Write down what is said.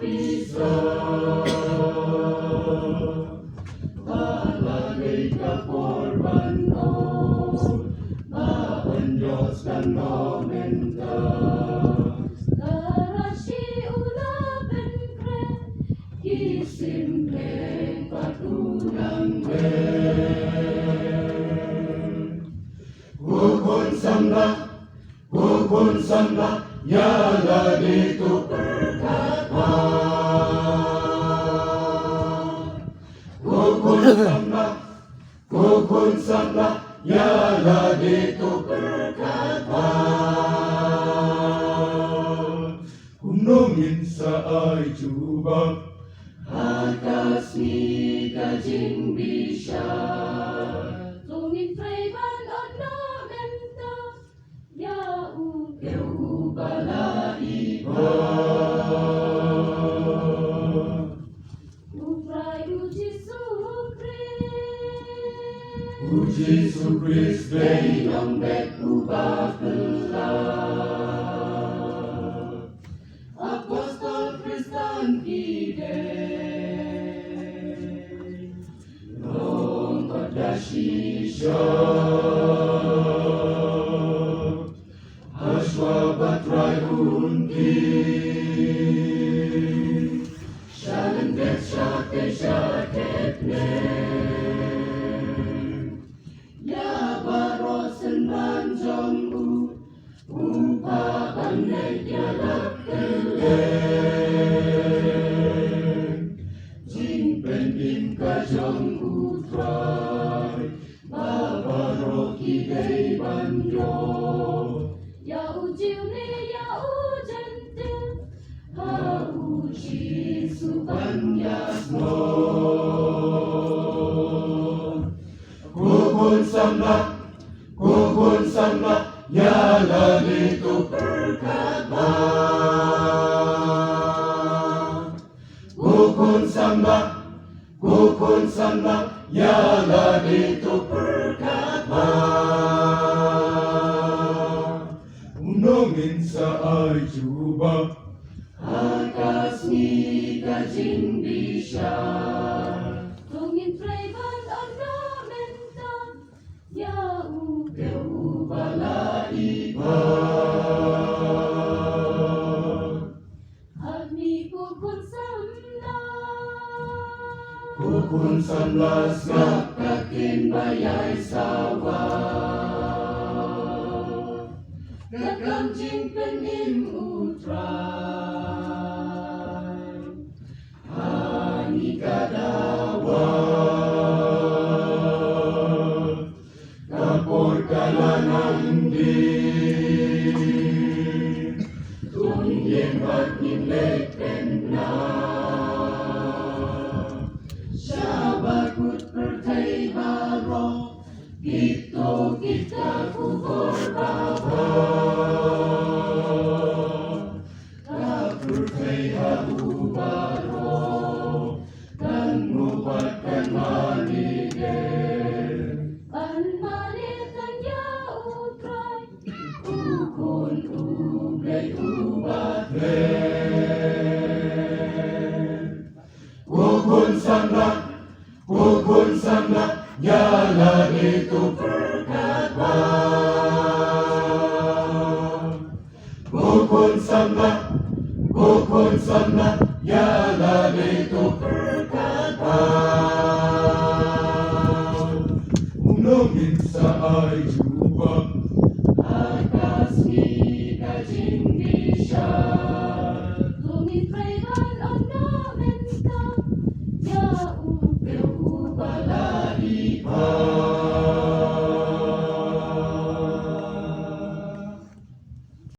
bisa palagay kakorban o maanyos ng nomenta Karashi ulapen kre kisimpleng patunang Khun Samla, yala dito pyrkhat Khun Samla, yala dito pyrkhat Kumnongin sa ay jubak Hakas ni ka jing bisya Tungin freban on nomenta Yau Keu balaiba Upray Uji Sukris Beyong Bet ubah kelak Apostol Kristen Kide Long Kodashisha Hashwa Batrai Unki Shalom Bet Shaket Ne Ya Barosen Manjong Upa Baneg Yalak Keleng Jing Pendim Kajong Utrai Babaroki Dei Banyo Yau jiu ni yau jentil Uji Supanyasno Khun Samla, yala dito pyrkhat Khun Samla, yala dito pyrkhat Unongin sa ay jubak Hakas ni ka jing bisya Tungin freban on nomenta Yau Keu balaiba Agni Khun Samla Khun Samla ngap kakin bayay sawa Gagam jing penim utray Hani kadawa Kapor kalanang din Tunyen bat nimlek penna Syabakut pertai baro Gito kita kubur baba Kapurtai habu baro Dan ngubatkan manigel Panmanitan yau try Ukun ublay ubat Khun Samla, yala dito pyrkhat Khun Samla,